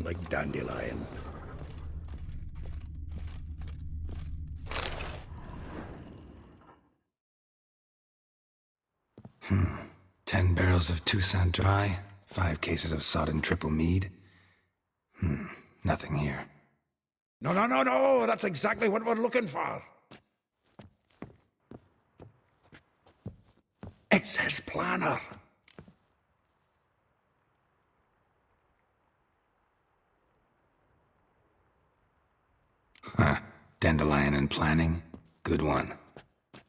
like Dandelion. 10 barrels of Toussaint Dry, 5 cases of sodden triple mead. Nothing here. No, that's exactly what we're looking for. It's his planner. Dandelion and planning? Good one.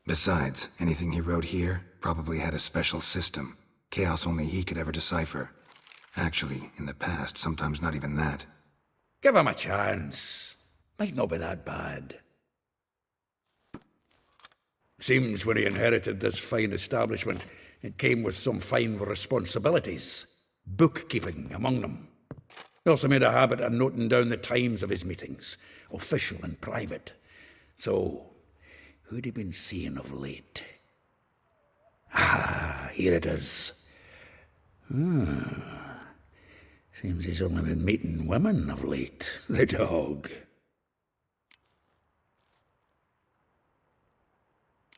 Besides, anything he wrote here probably had a special system. Chaos only he could ever decipher. Actually, in the past, sometimes not even that. Give him a chance. Might not be that bad. Seems when he inherited this fine establishment, it came with some fine responsibilities. Bookkeeping among them. He also made a habit of noting down the times of his meetings, official and private. So, who'd he been seeing of late? Here it is. Seems he's only been meeting women of late, the dog.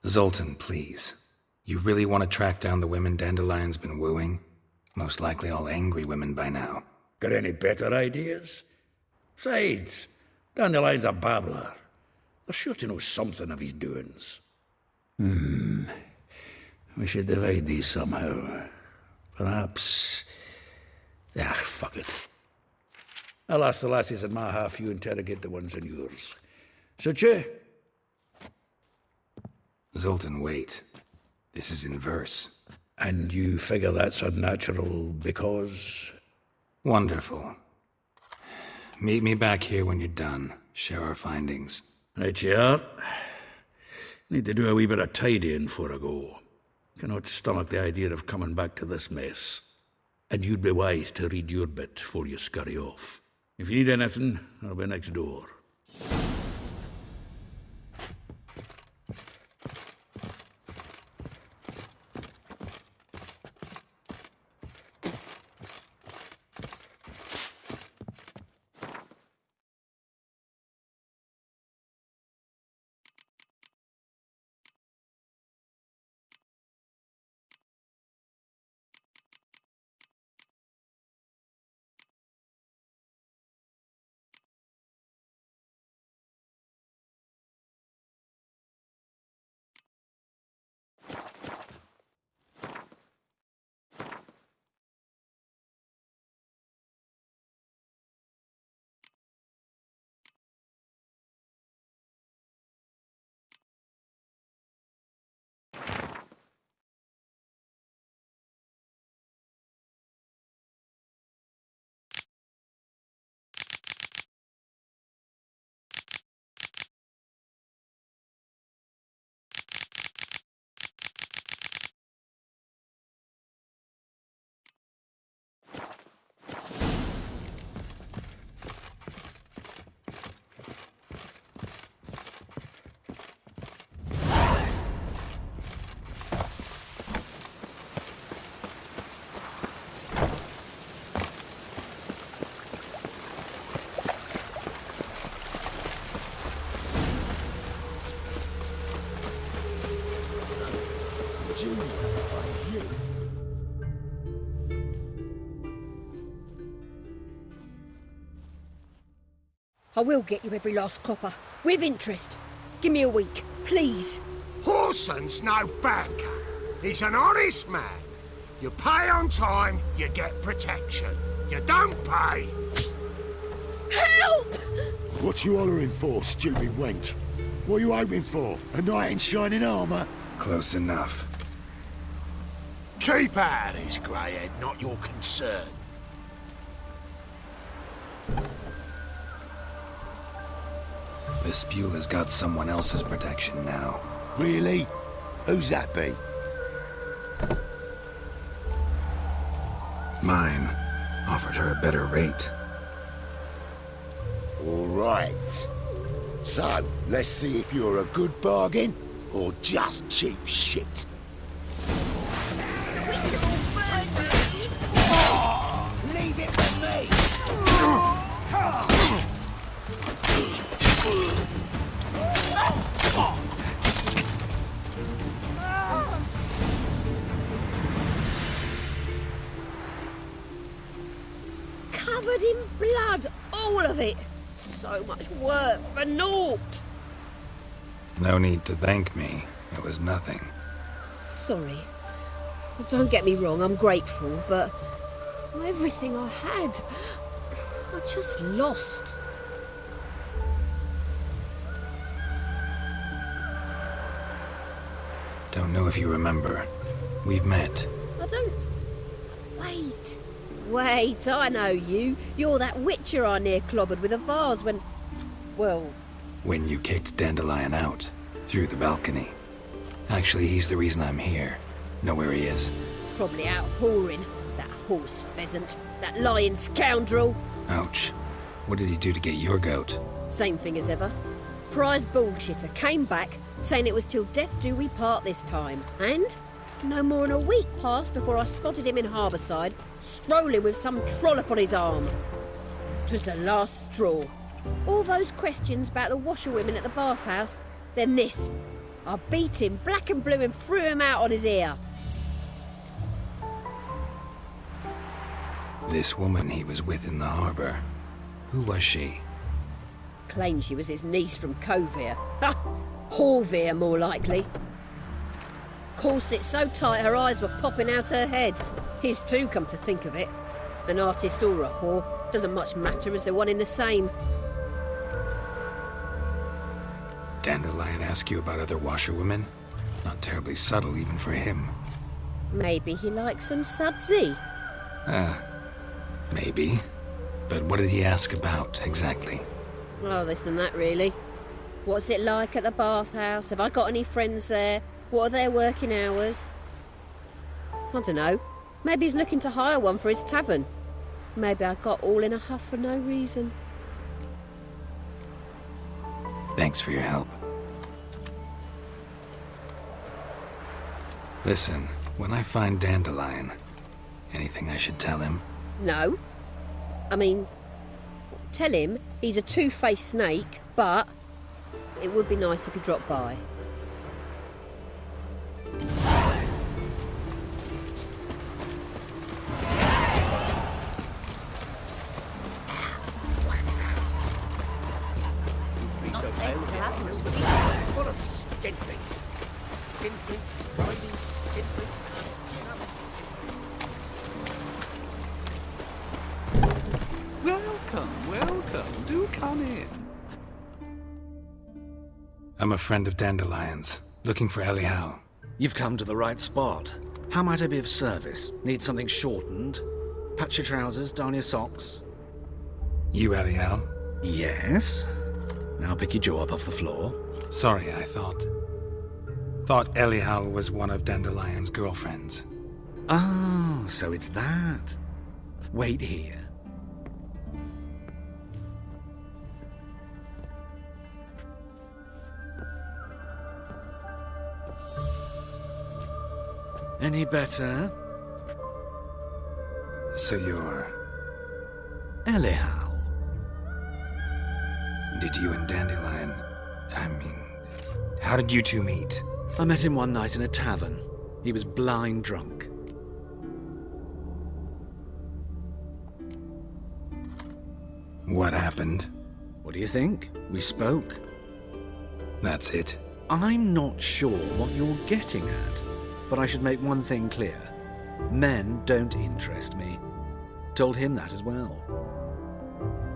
Zoltan, please. You really want to track down the women Dandelion's been wooing? Most likely all angry women by now. Got any better ideas? Besides, Dandelion's a babbler. They're sure to know something of his doings. We should divide these somehow. Perhaps... fuck it. I'll ask the lassies in my half, you interrogate the ones in yours. Suit you? Zoltan, wait. This is in verse. And you figure that's unnatural because... Wonderful. Meet me back here when you're done. Share our findings. Right you are. Need to do a wee bit of tidying before I go. Cannot stomach the idea of coming back to this mess. And you'd be wise to read your bit before you scurry off. If you need anything, I'll be next door. I will get you every last copper, with interest. Give me a week, please. Horson's no banker. He's an honest man. You pay on time, you get protection. You don't pay... Help! What you hollering for, stupid wench? What are you hoping for? A knight in shining armour? Close enough. Keep out of this, Greyhead, not your concern. Vespula's got someone else's protection now. Really? Who's that be? Mine. Offered her a better rate. All right. So, let's see if you're a good bargain or just cheap shit. Leave it with me! Covered in blood, all of it. So much work for naught. No need to thank me. It was nothing. Sorry. Don't get me wrong, I'm grateful, but everything I had, I just lost. Don't know if you remember. We've met. I don't... Wait, I know you. You're that witcher I near clobbered with a vase when... Well... When you kicked Dandelion out. Through the balcony. Actually, he's the reason I'm here. Know where he is? Probably out whoring. That horse pheasant. That lying scoundrel. Ouch. What did he do to get your goat? Same thing as ever. Prize bullshitter came back, saying it was till death do we part this time. And no more than a week passed before I spotted him in Harbourside, strolling with some trollop on his arm. 'Twas the last straw. All those questions about the washerwomen at the bathhouse, then this. I beat him black and blue and threw him out on his ear. This woman he was with in the harbour. Who was she? Claimed she was his niece from Kovir. Ha! Horvir, more likely. Corset so tight her eyes were popping out her head. His too, come to think of it. An artist or a whore. Doesn't much matter as they're one in the same. Dandelion ask you about other washerwomen? Not terribly subtle even for him. Maybe he likes some sudsy. Maybe. But what did he ask about, exactly? Oh, this and that, really. What's it like at the bathhouse? Have I got any friends there? What are their working hours? I don't know. Maybe he's looking to hire one for his tavern. Maybe I got all in a huff for no reason. Thanks for your help. Listen, when I find Dandelion, anything I should tell him? No. I mean, tell him he's a two-faced snake, but it would be nice if he dropped by. Full of skinflints. Skinflints, grinding skinflints. Welcome. Do come in. I'm a friend of Dandelion's, looking for Elial. You've come to the right spot. How might I be of service? Need something shortened? Patch your trousers, darn your socks? You Elial? Yes. Now pick your jaw up off the floor. Sorry, I thought Elial was one of Dandelion's girlfriends. Oh, so it's that. Wait here. Any better? So you're... Elial. Did you and Dandelion... how did you two meet? I met him one night in a tavern. He was blind drunk. What happened? What do you think? We spoke. That's it. I'm not sure what you're getting at, but I should make one thing clear. Men don't interest me. Told him that as well.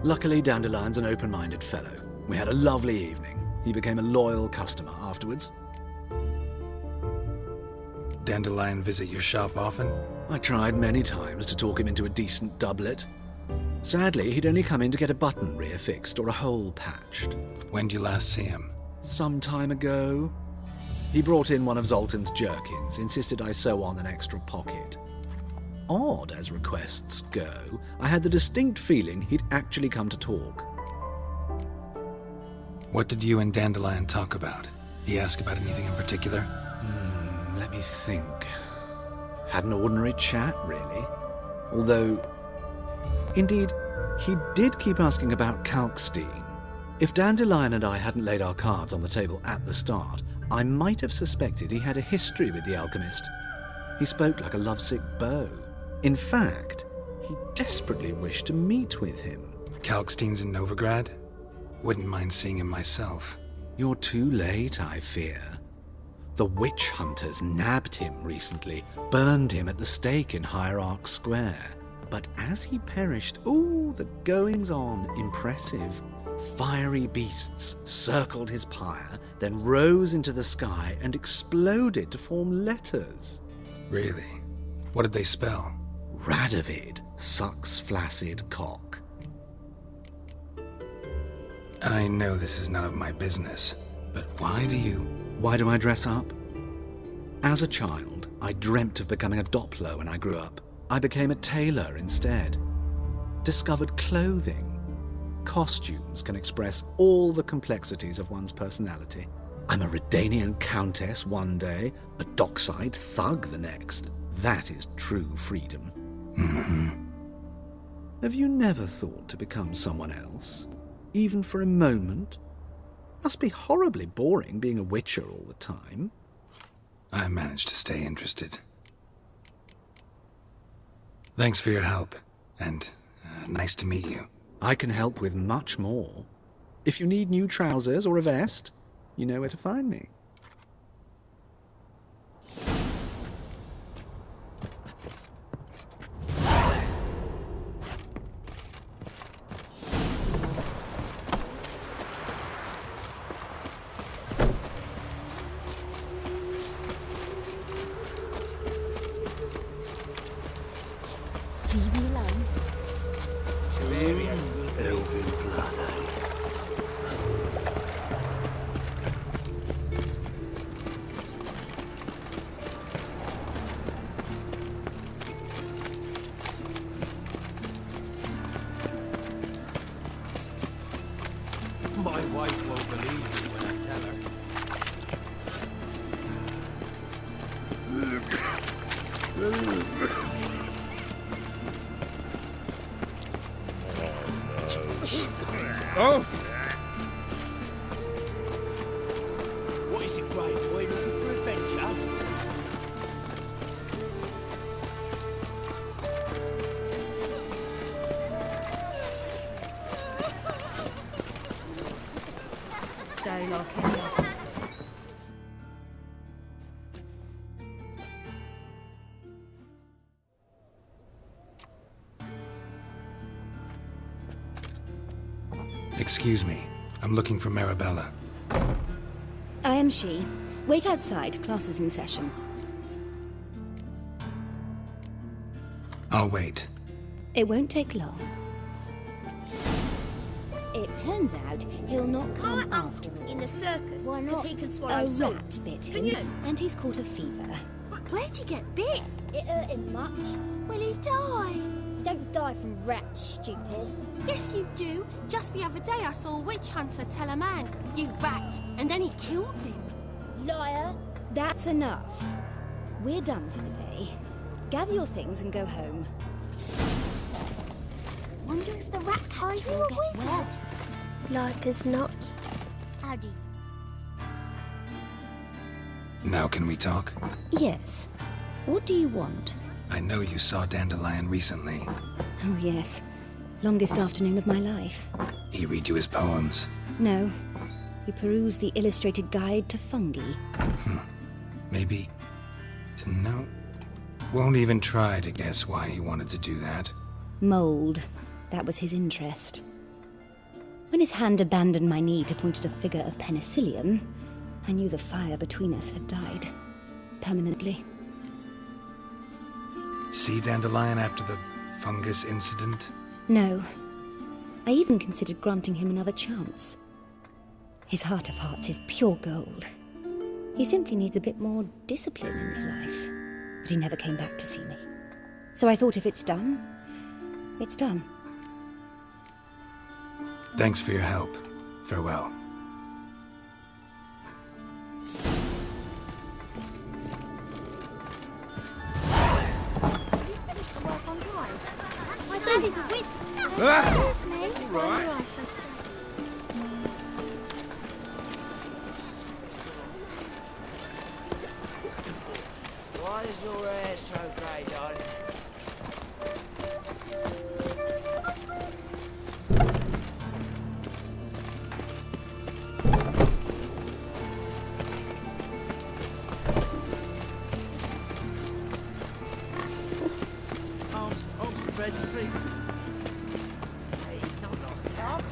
Luckily, Dandelion's an open-minded fellow. We had a lovely evening. He became a loyal customer afterwards. Dandelion visit your shop often? I tried many times to talk him into a decent doublet. Sadly, he'd only come in to get a button rear-fixed or a hole patched. When did you last see him? Some time ago. He brought in one of Zoltan's jerkins, insisted I sew on an extra pocket. Odd as requests go, I had the distinct feeling he'd actually come to talk. What did you and Dandelion talk about? He ask about anything in particular? Let me think. Had an ordinary chat, really. Although, indeed, he did keep asking about Kalkstein. If Dandelion and I hadn't laid our cards on the table at the start, I might have suspected he had a history with the alchemist. He spoke like a lovesick beau. In fact, he desperately wished to meet with him. Kalkstein's in Novigrad? Wouldn't mind seeing him myself. You're too late, I fear. The witch hunters nabbed him recently, burned him at the stake in Hierarch Square. But as he perished, the goings-on impressive. Fiery beasts circled his pyre, then rose into the sky and exploded to form letters. Really? What did they spell? Radovid sucks flaccid cock. I know this is none of my business, but why do I dress up? As a child, I dreamt of becoming a Doppler when I grew up. I became a tailor instead. Discovered clothing. Costumes can express all the complexities of one's personality. I'm a Redanian countess one day, a dockside thug the next. That is true freedom. Mm-hmm. Have you never thought to become someone else? Even for a moment? Must be horribly boring being a witcher all the time. I managed to stay interested. Thanks for your help, and nice to meet you. I can help with much more. If you need new trousers or a vest, you know where to find me. Leave me alone. Elven blood, My wife won't believe me when I tell her. Oh! What is it, Grey Boy? Looking for adventure? Don't like any of them. Excuse me. I'm looking for Marabella. I am she. Wait outside. Class is in session. I'll wait. It won't take long. It turns out he'll not come after all. In the circus. Why not? 'Cause he can swallow A salt. rat bit Can him, you? and he's caught a fever. Where'd he get bit? It hurt him much. Will he die? Don't die from rats, stupid. Yes, you do. Just the other day I saw a witch hunter tell a man, "You rat," and then he killed him. Liar. That's enough. We're done for the day. Gather your things and go home. Wonder if the rat Are catcher you will a get wizard? well. Like as not. Howdy. Now can we talk? Yes. What do you want? I know you saw Dandelion recently. Oh, yes. Longest afternoon of my life. He read you his poems. No. We perused the illustrated guide to fungi. Maybe... No. Won't even try to guess why he wanted to do that. Mold. That was his interest. When his hand abandoned my knee to point at a figure of penicillium, I knew the fire between us had died. Permanently. See Dandelion after the fungus incident? No. I even considered granting him another chance. His heart of hearts is pure gold. He simply needs a bit more discipline in his life. But he never came back to see me. So I thought if it's done, it's done. Thanks for your help. Farewell. My dad is a witch. Ah! Excuse me. Why are you so strange? is your hair so grey, darling? Arms ready, please. Hey, not lost up.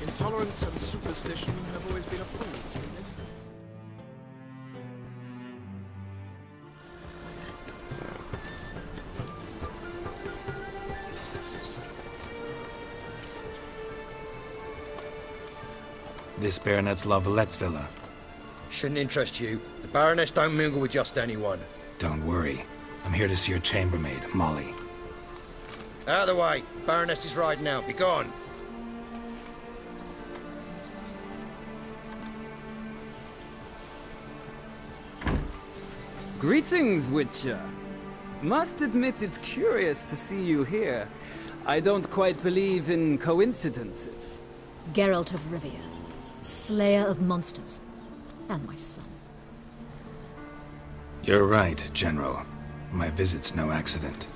Intolerance and superstition have always been a fool's in this. This Baronet's La Vallette's villa. Shouldn't interest you. The Baroness don't mingle with just anyone. Don't worry. I'm here to see your chambermaid, Molly. Out of the way. Baroness is riding out. Be gone. Greetings, Witcher. Must admit it's curious to see you here. I don't quite believe in coincidences. Geralt of Rivia, slayer of monsters, and my son. You're right, General. My visit's no accident.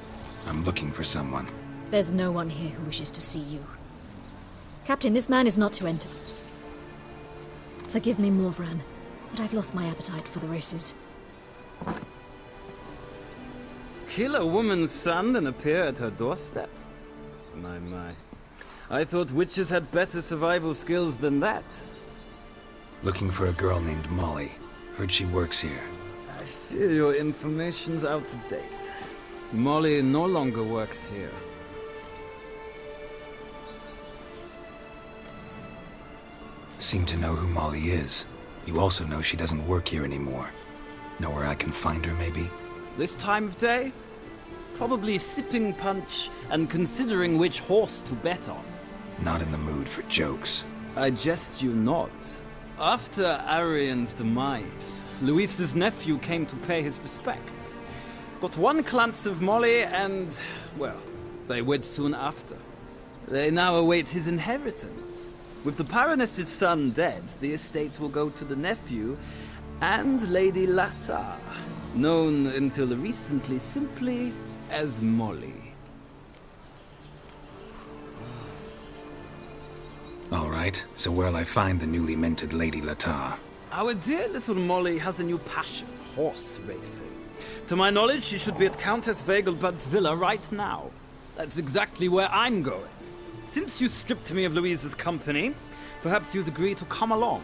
I'm looking for someone. There's no one here who wishes to see you. Captain, this man is not to enter. Forgive me, Morvran, but I've lost my appetite for the races. Kill a woman's son and appear at her doorstep? My. I thought witches had better survival skills than that. Looking for a girl named Molly. Heard she works here. I fear your information's out of date. Molly no longer works here. Seem to know who Molly is. You also know she doesn't work here anymore. Know where I can find her, maybe? This time of day? Probably sipping punch and considering which horse to bet on. Not in the mood for jokes. I jest you not. After Arian's demise, Luis's nephew came to pay his respects. Got one glance of Molly and, well, they wed soon after. They now await his inheritance. With the Baroness's son dead, the estate will go to the nephew and Lady Lata, known until recently simply as Molly. All right, so where'll I find the newly minted Lady Lata? Our dear little Molly has a new passion, horse racing. To my knowledge, she should be at Countess Vegelbud's villa right now. That's exactly where I'm going. Since you stripped me of Louise's company, perhaps you'd agree to come along.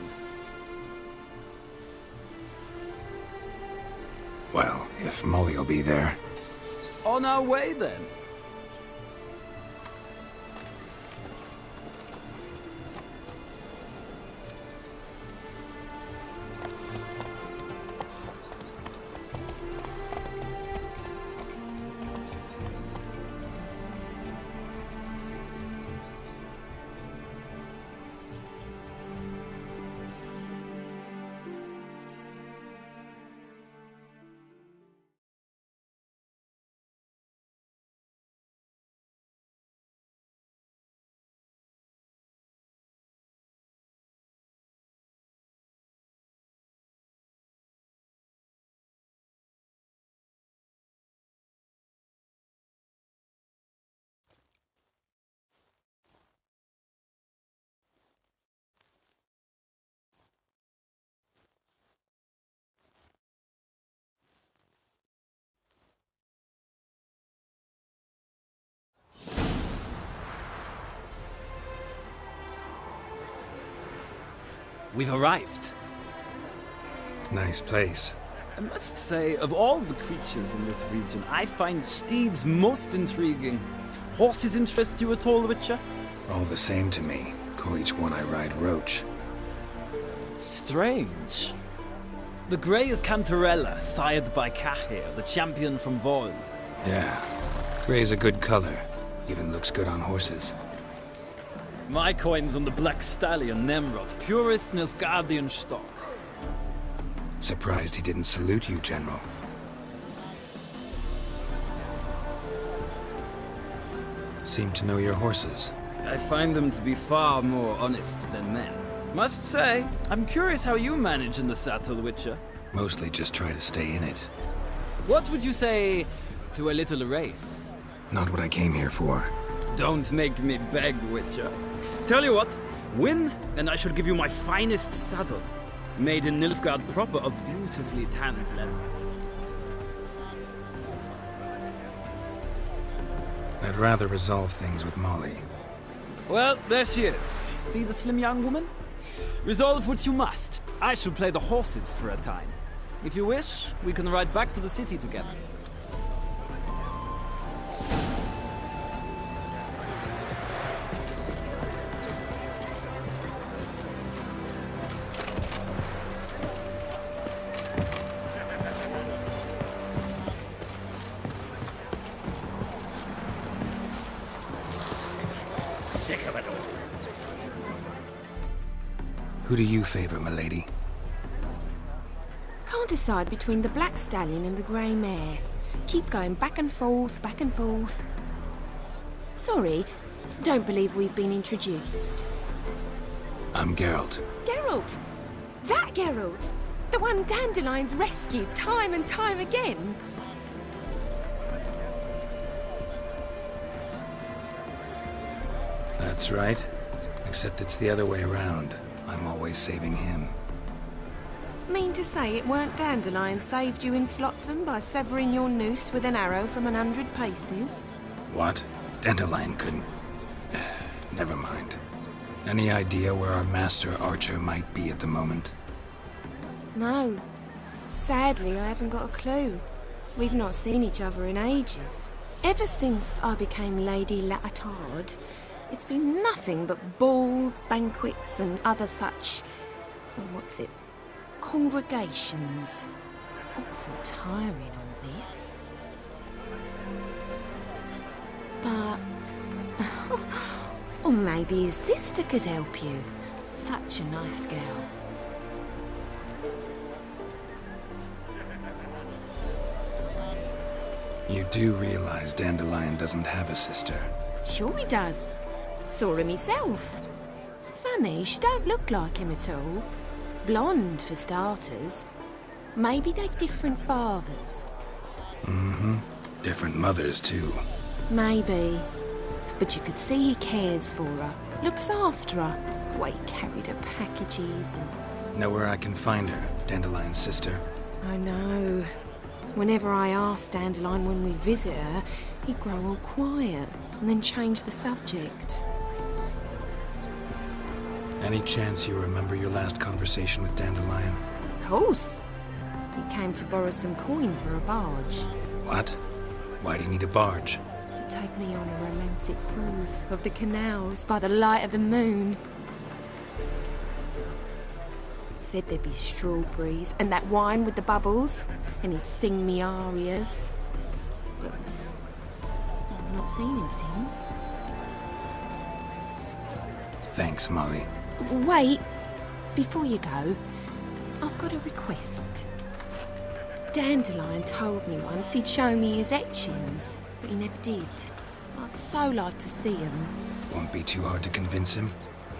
Well, if Molly'll be there. On our way, then. We've arrived. Nice place. I must say, of all the creatures in this region, I find steeds most intriguing. Horses interest you at all, Witcher? All the same to me. Call each one I ride Roach. Strange. The grey is Cantarella, sired by Cahir, the champion from Vol. Yeah. Gray's a good color. Even looks good on horses. My coin's on the Black Stallion, Nemrod, purest Nilfgaardian stock. Surprised he didn't salute you, General. Seem to know your horses. I find them to be far more honest than men. Must say, I'm curious how you manage in the Saddle, Witcher. Mostly just try to stay in it. What would you say to a little race? Not what I came here for. Don't make me beg, Witcher. Tell you what, win, and I shall give you my finest saddle. Made in Nilfgaard proper of beautifully tanned leather. I'd rather resolve things with Molly. Well, there she is. See the slim young woman? Resolve what you must. I shall play the horses for a time. If you wish, we can ride back to the city together. Sick of it all. Who do you favor, milady? Can't decide between the black stallion and the grey mare. Keep going back and forth, back and forth. Sorry, don't believe we've been introduced. I'm Geralt. Geralt! That Geralt! The one Dandelion's rescued time and time again. That's right. Except it's the other way around. I'm always saving him. Mean to say it weren't Dandelion saved you in Flotsam by severing your noose with an arrow from 100 paces? What? Dandelion couldn't... Never mind. Any idea where our master archer might be at the moment? No. Sadly, I haven't got a clue. We've not seen each other in ages. Ever since I became Lady Latard, it's been nothing but balls, banquets, and other such... congregations. Awful tiring, all this. But... or maybe his sister could help you. Such a nice girl. You do realize Dandelion doesn't have a sister. Sure he does. Saw him himself. Funny, she don't look like him at all. Blonde, for starters. Maybe they've different fathers. Mm-hmm. Different mothers, too. Maybe. But you could see he cares for her. Looks after her. The way he carried her packages and... Know where I can find her, Dandelion's sister? I know. Whenever I ask Dandelion when we visit her, he'd grow all quiet and then change the subject. Any chance you remember your last conversation with Dandelion? Of course. He came to borrow some coin for a barge. What? Why do you need a barge? To take me on a romantic cruise of the canals by the light of the moon. Said there'd be strawberries and that wine with the bubbles, and he'd sing me arias. But I've not seen him since. Thanks, Molly. Wait, before you go, I've got a request. Dandelion told me once he'd show me his etchings, but he never did. I'd so like to see them. Won't be too hard to convince him.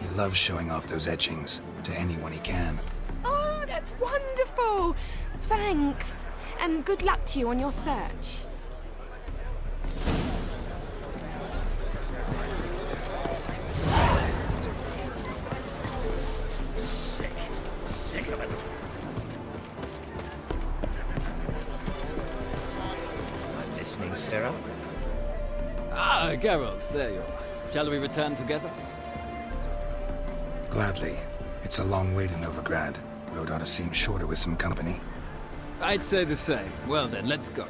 He loves showing off those etchings to anyone he can. Oh, that's wonderful! Thanks, and good luck to you on your search. Sick of it. I'm listening, Sarah. Ah, Geralt, there you are. Shall we return together? Gladly. It's a long way to Novigrad. Road ought to seem shorter with some company. I'd say the same. Well then, let's go.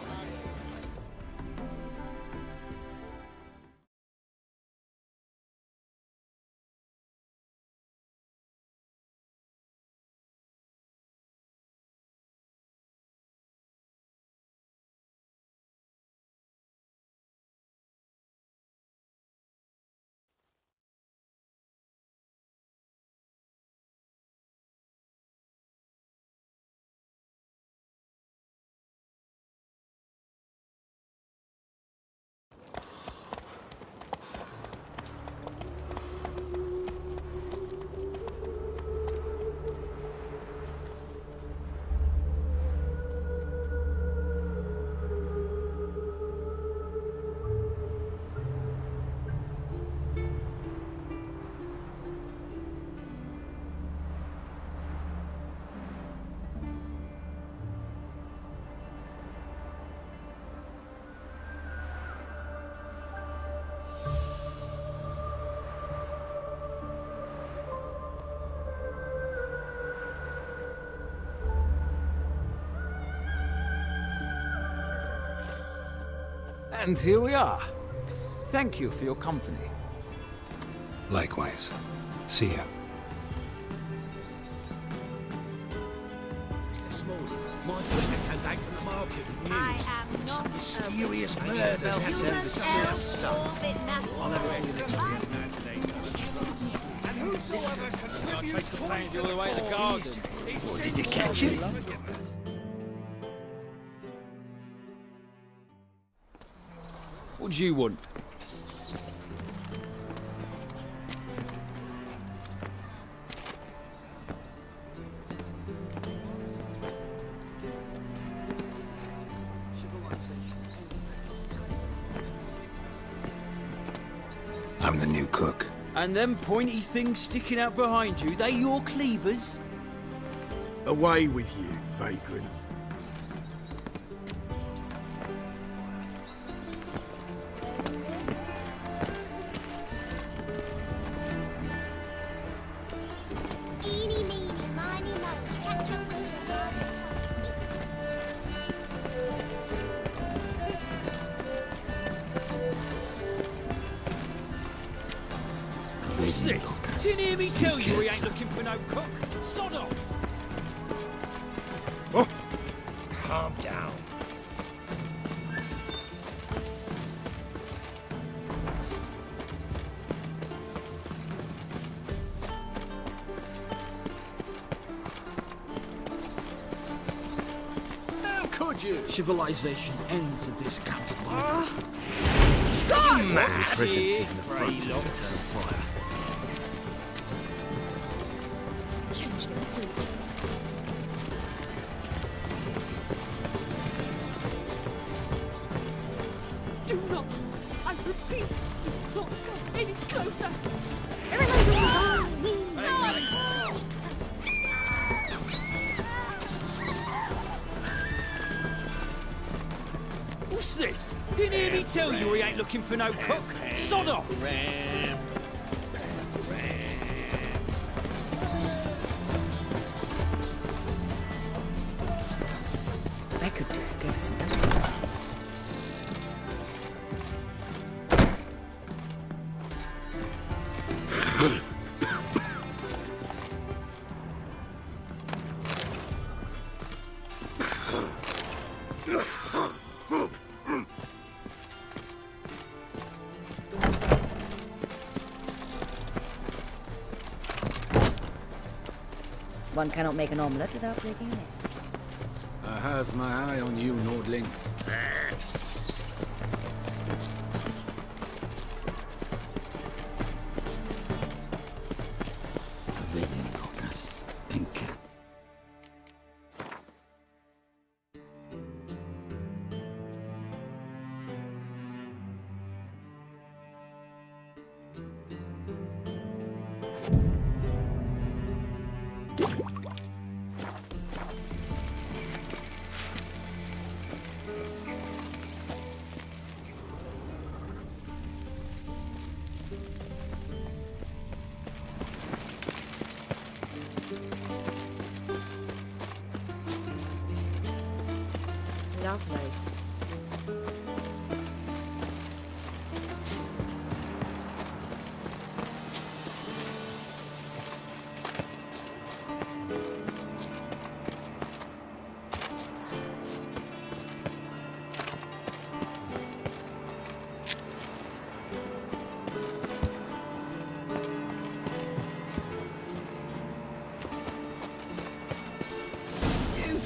And here we are. Thank you for your company. Likewise. See ya. This morning, my friend came back from the market with news. Some mysterious murders happened in the south. And whosoever contributes all the way to the garden. Or did you catch it? What do you want? I'm the new cook. And them pointy things sticking out behind you, they your cleavers? Away with you, vagrant. Eeny, meeny, miny, moe, catch up with your mother's What's this? Didn't hear me tell you we ain't looking for no cook? Sod off! Oh, calm down. How could you? Civilization ends at this campfire. God, mad! His presence is in the front of eternal fire. Change them, please. Do not, I repeat, do not come any closer. Everyone's on me. What's this? Didn't hear me tell you we ain't looking for no cook? Sod off! I could give us some evidence. One cannot make an omelette without breaking an egg. I have my eye on you, Nordling. Lovely.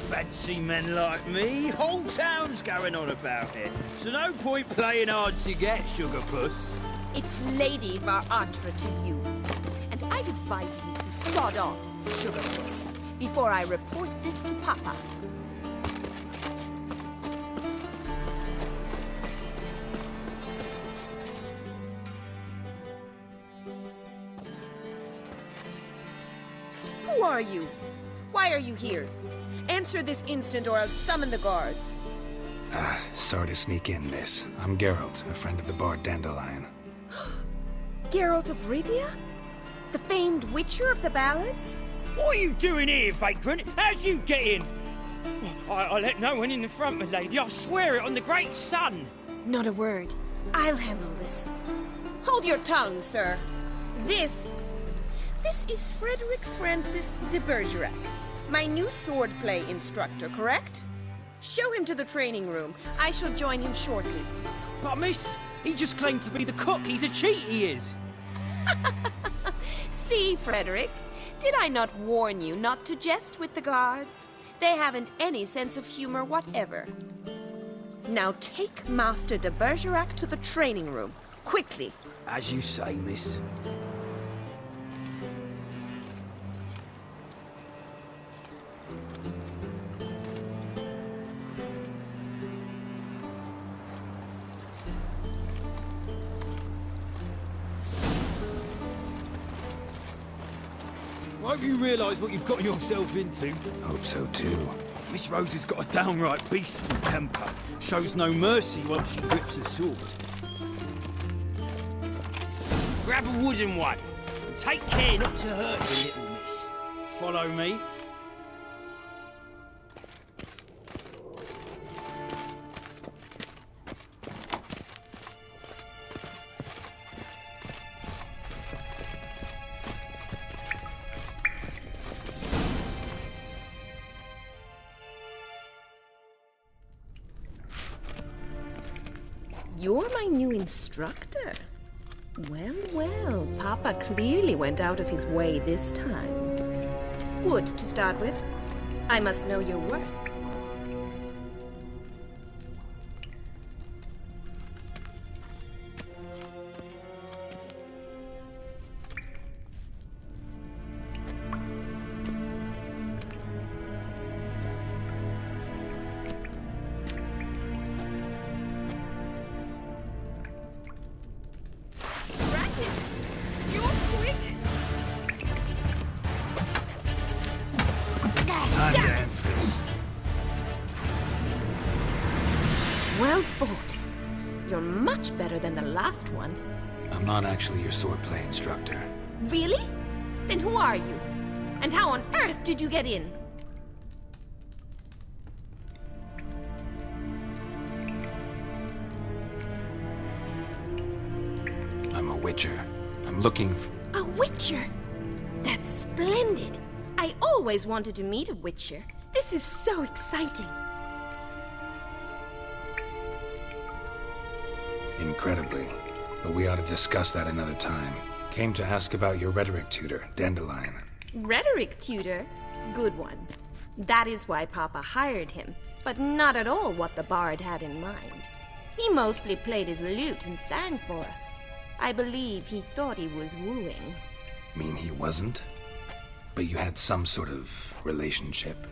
Fancy men like me, whole town's going on about it. So no point playing hard to get, sugar puss. It's Lady Var-Atra to you. And I'd advise you to sod off, sugar puss, before I report this to Papa. Who are you? Why are you here? Answer this instant or I'll summon the guards. Sorry to sneak in, miss. I'm Geralt, a friend of the bard Dandelion. Geralt of Rivia? The famed witcher of the ballads? What are you doing here, vagrant? How'd you get in? I let no one in the front, my lady. I swear it on the great sun. Not a word. I'll handle this. Hold your tongue, sir. This is Frederick Francis de Bergerac, my new swordplay instructor, correct? Show him to the training room. I shall join him shortly. But miss, he just claimed to be the cook. He's a cheat, he is. See, Frederick, did I not warn you not to jest with the guards? They haven't any sense of humor whatever. Now take Master de Bergerac to the training room, quickly. As you say, miss. Won't you realise what you've got yourself into? Hope so too. Miss Rose has got a downright beastly temper. Shows no mercy once she grips a sword. Grab a wooden one. And take care not to hurt the little miss. Follow me. You're my new instructor? Well, well, Papa clearly went out of his way this time. Wood, to start with. I must know your worth. Time to end this. Well fought. You're much better than the last one. I'm not actually your swordplay instructor. Really? Then who are you? And how on earth did you get in? I'm a witcher. I'm looking for... A witcher? That's splendid. I always wanted to meet a witcher. This is so exciting. Incredibly. But we ought to discuss that another time. Came to ask about your rhetoric tutor, Dandelion. Rhetoric tutor? Good one. That is why Papa hired him, but not at all what the bard had in mind. He mostly played his lute and sang for us. I believe he thought he was wooing. Mean he wasn't? But you had some sort of relationship?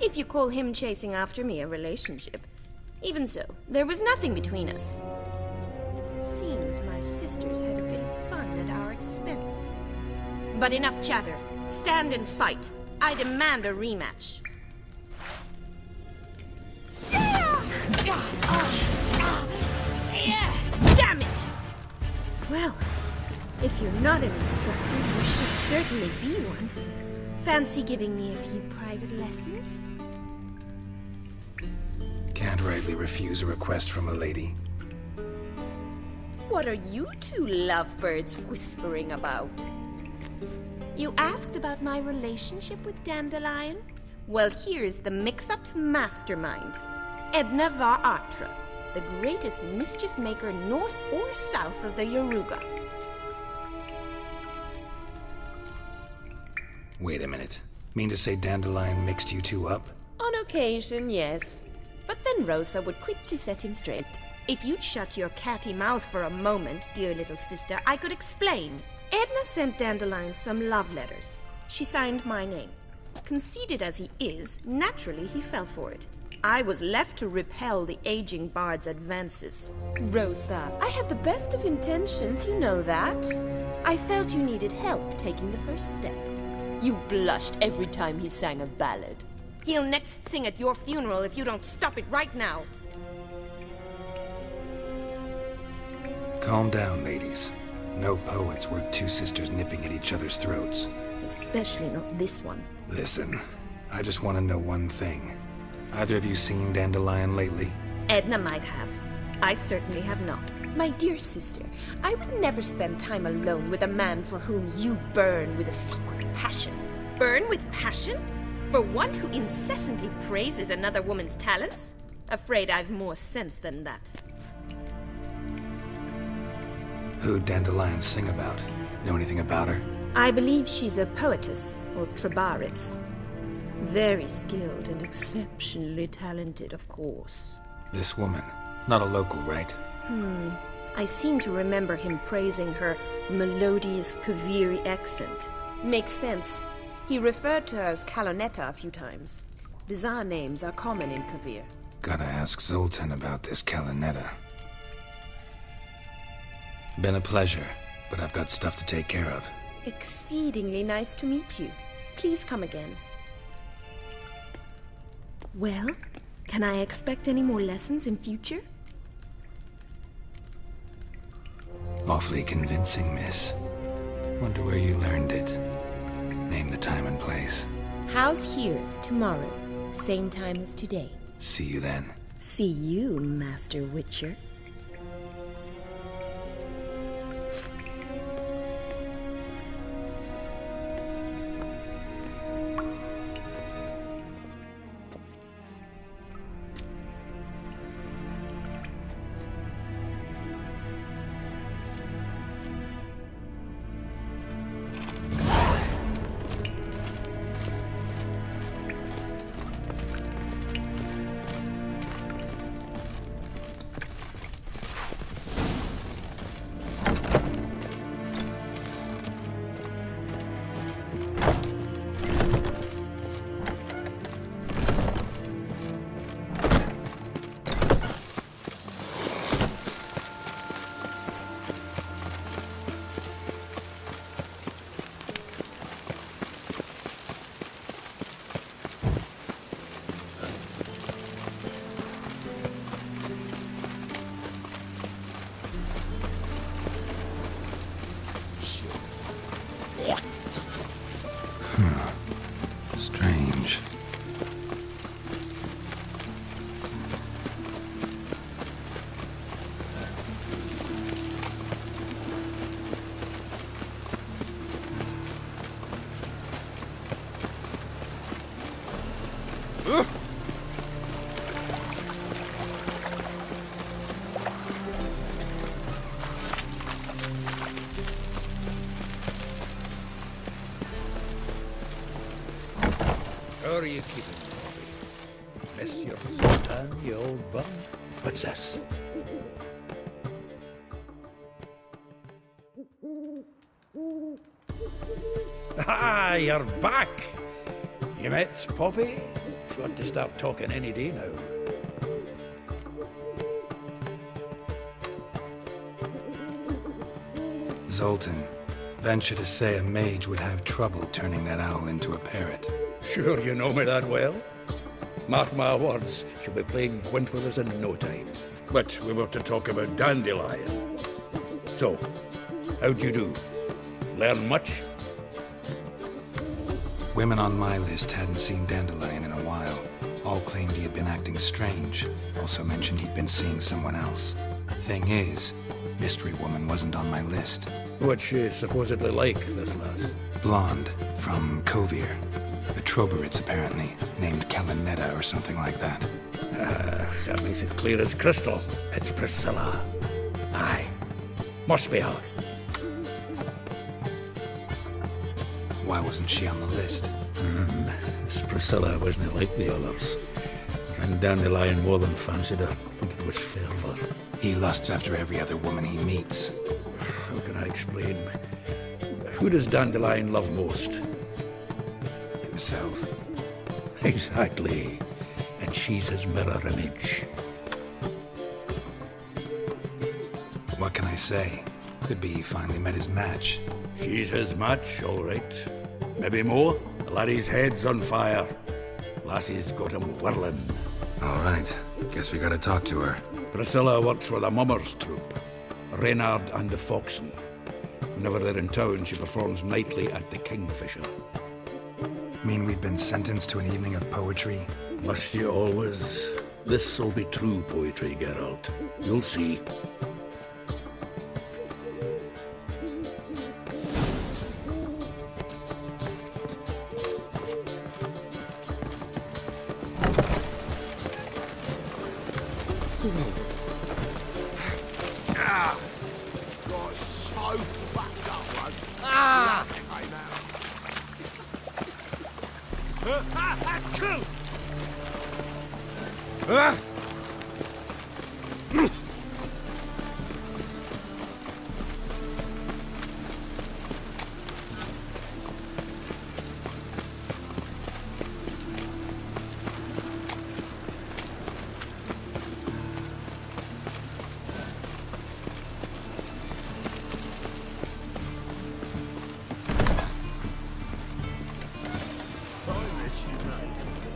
If you call him chasing after me a relationship. Even so, there was nothing between us. Seems my sisters had a bit of fun at our expense. But enough chatter. Stand and fight. I demand a rematch. Damn it! Well, if you're not an instructor, you should certainly be one. Fancy giving me a few private lessons? Can't rightly refuse a request from a lady. What are you two lovebirds whispering about? You asked about my relationship with Dandelion? Well, here's the mix-up's mastermind. Edna var Atra, the greatest mischief maker north or south of the Yaruga. Wait a minute. Mean to say Dandelion mixed you two up? On occasion, yes. But then Rosa would quickly set him straight. If you'd shut your catty mouth for a moment, dear little sister, I could explain. Edna sent Dandelion some love letters. She signed my name. Conceited as he is, naturally he fell for it. I was left to repel the aging bard's advances. Rosa, I had the best of intentions, you know that. I felt you needed help taking the first step. You blushed every time he sang a ballad. He'll next sing at your funeral if you don't stop it right now. Calm down, ladies. No poet's worth two sisters nipping at each other's throats. Especially not this one. Listen, I just want to know one thing. Either of you seen Dandelion lately? Edna might have. I certainly have not. My dear sister, I would never spend time alone with a man for whom you burn with a secret passion. Burn with passion? For one who incessantly praises another woman's talents? Afraid I've more sense than that. Who'd Dandelion sing about? Know anything about her? I believe she's a poetess, or Trebaritz. Very skilled and exceptionally talented, of course. This woman. Not a local, right? I seem to remember him praising her melodious Kaviri accent. Makes sense. He referred to her as Kalonetta a few times. Bizarre names are common in Kavir. Gotta ask Zoltan about this Kalonetta. Been a pleasure, but I've got stuff to take care of. Exceedingly nice to meet you. Please come again. Well, can I expect any more lessons in future? Awfully convincing, miss. Wonder where you learned it. Name the time and place. House here, tomorrow. Same time as today. See you then. See you, Master Witcher. Strange. How are you keeping, Bobby? Miss your Sultan, you old bum? What's this? Ah, you're back! You met Poppy? She ought to start talking any day now. Zoltan, venture to say a mage would have trouble turning that owl into a parrot. Sure you know me that well? Mark my words, she'll be playing Gwent with us in no time. But we were to talk about Dandelion. So, how'd you do? Learn much? Women on my list hadn't seen Dandelion in a while. All claimed he had been acting strange. Also mentioned he'd been seeing someone else. Thing is, Mystery Woman wasn't on my list. What's she supposedly like, this lass? Blonde, from Kovir. A Trobaritz, apparently, named Kalonetta or something like that. That makes it clear as crystal. It's Priscilla. Aye. Must be her. Why wasn't she on the list? This Priscilla wasn't like the others. I think Dandelion more than fancied her. I think it was fervour. He lusts after every other woman he meets. How can I explain? Who does Dandelion love most? Himself. Exactly. And she's his mirror image. What can I say? Could be he finally met his match. She's his match, all right. Maybe more. The laddie's head's on fire. Lassie's got him whirling. All right. Guess we gotta talk to her. Priscilla works for the Mummers troupe. Reynard and the Foxen. Whenever they're in town, she performs nightly at the Kingfisher. Mean we've been sentenced to an evening of poetry? Must you always? This'll be true poetry, Geralt. You'll see. Ah! Got so fucked up once. Ah! Cool! Ah!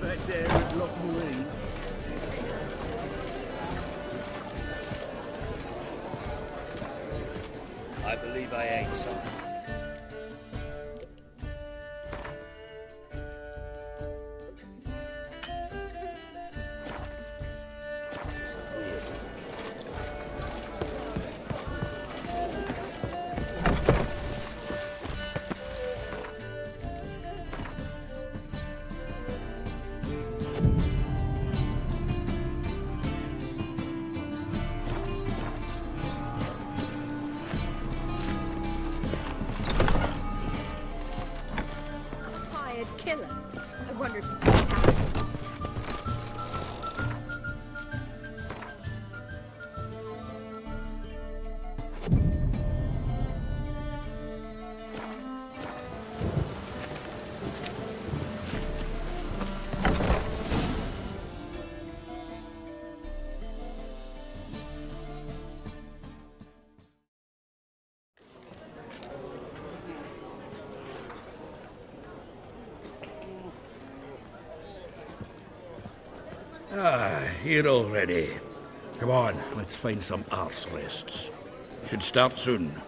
Back there at Loch Marine. I believe I ate something. It's weird. Hired killer. I wonder if he can attack us. Ah, here already. Come on, let's find some arse rests. Should start soon.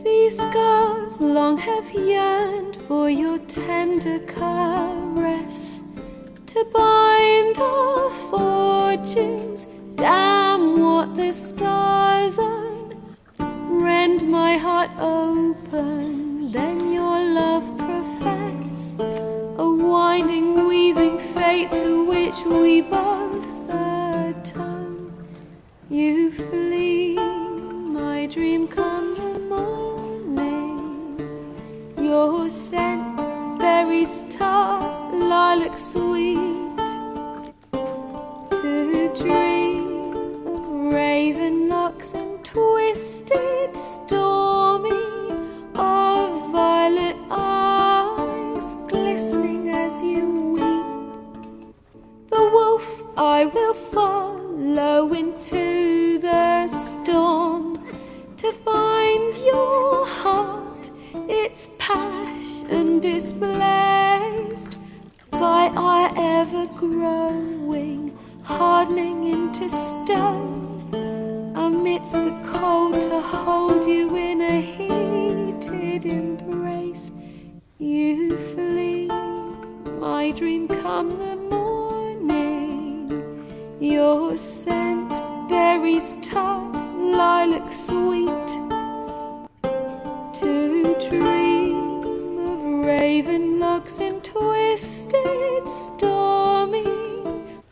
These scars long have yearned for your tender caress, to bind our fortunes. Damn what the stars own. Rend my heart open, then your love profess, a winding, weaving fate to which we both atone. You flee, my dream come the morning. Your scent, berries tart, lilac sweet. To dream of raven locks and twisted, stormy, of violet eyes glistening as you weep. The wolf I will follow into the storm, to find your heart, its passion displaced by our ever-growing, hardening into stone, amidst the cold to hold you in a heated embrace. You flee, my dream come the morning, your scent, berries tart, lilac sweet. To dream of raven locks and twisted, stormy,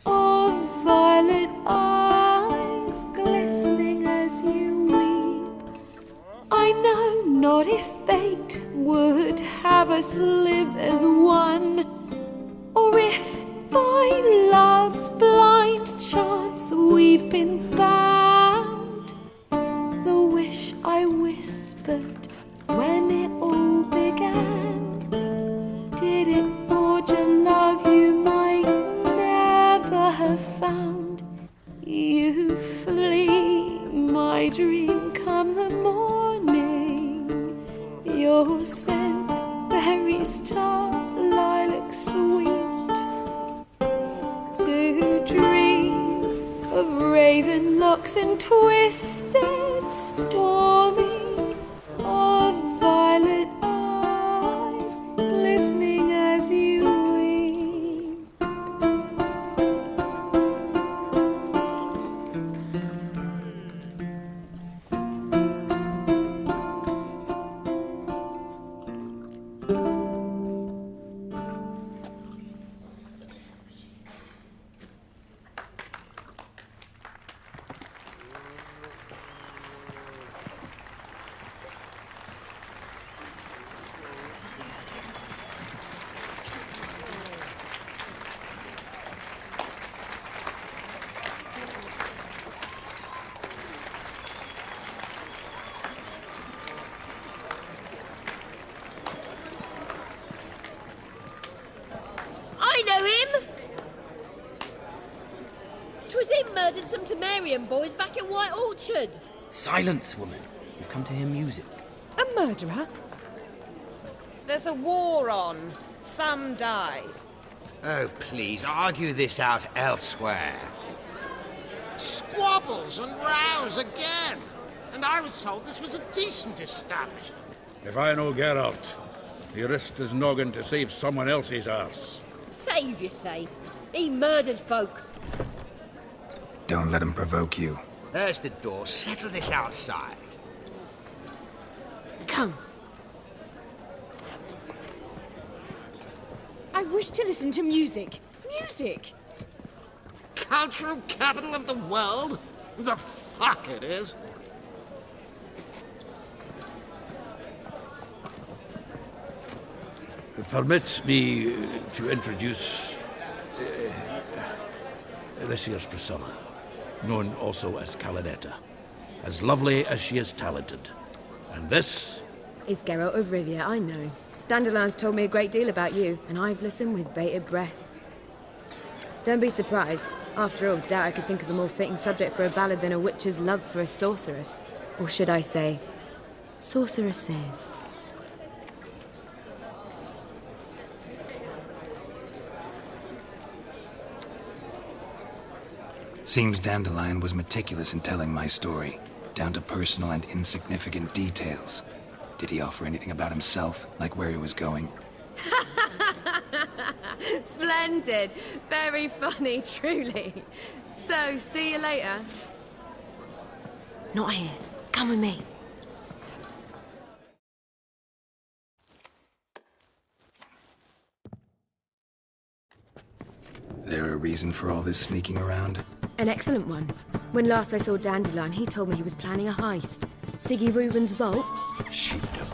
of violet of raven locks and twisted stormy, of violet eyes glistening as you weep. I know him! 'Twas him murdered some Temerian boys back in White Orchard. Silence, woman. We've come to hear music. A murderer? There's a war on. Some die. Oh, please, argue this out elsewhere. Squabbles and rows again. And I was told this was a decent establishment. If I know Geralt, he risked his noggin to save someone else's arse. Save, you say? He murdered folk. Don't let him provoke you. There's the door. Settle this outside. Come. I wish to listen to music. Music! Cultural capital of the world? The fuck it is. Permit me to introduce this here's Priscilla, known also as Calinetta, as lovely as she is talented. And this is Geralt of Rivia, I know. Dandelion's told me a great deal about you, and I've listened with bated breath. Don't be surprised. After all, doubt I could think of a more fitting subject for a ballad than a witch's love for a sorceress. Or should I say, sorceresses. Seems Dandelion was meticulous in telling my story, down to personal and insignificant details. Did he offer anything about himself, like where he was going? Splendid. Very funny, truly. So, see you later. Not here. Come with me. There a reason for all this sneaking around? An excellent one. When last I saw Dandelion, he told me he was planning a heist. Siggy Reuven's vault. sheepdom.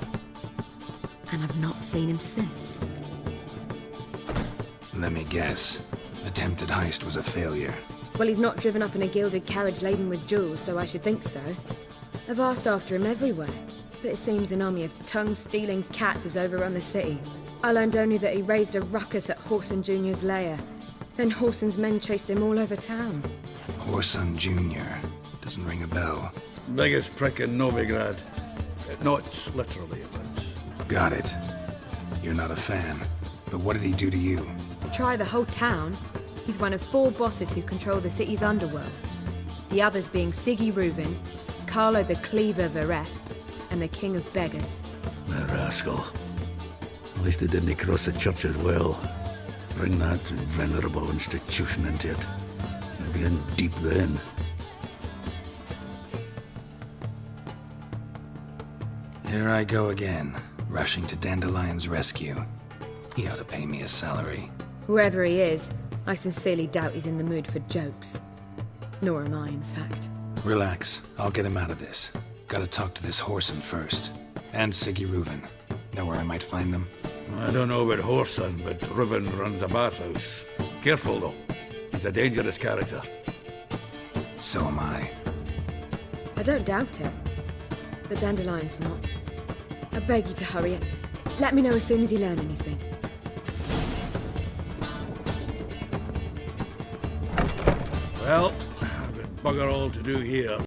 And I've not seen him since. Let me guess. Attempted heist was a failure. Well, he's not driven up in a gilded carriage laden with jewels, so I should think so. I've asked after him everywhere, but it seems an army of tongue-stealing cats has overrun the city. I learned only that he raised a ruckus at Whoreson Jr.'s lair. Then Whoreson's men chased him all over town. Whoreson Jr. Doesn't ring a bell. Biggest prick in Novigrad. Not literally, but... Got it. You're not a fan. But what did he do to you? Try the whole town. He's one of 4 bosses who control the city's underworld. The others being Siggy Reuven, Carlo the Cleaver Varese, and the King of Beggars. The rascal. At least he didn't cross the church as well. Bring that venerable institution into it. You'll be in deep then. Here I go again, rushing to Dandelion's rescue. He ought to pay me a salary. Wherever he is, I sincerely doubt he's in the mood for jokes. Nor am I, in fact. Relax, I'll get him out of this. Gotta talk to this Whoreson first. And Siggy Reuven. Know where I might find them? I don't know about Whoreson, but Reuven runs a bathhouse. Careful, though. He's a dangerous character. So am I. I don't doubt it. But Dandelion's not. I beg you to hurry it. Let me know as soon as you learn anything. Well, I've got bugger all to do here.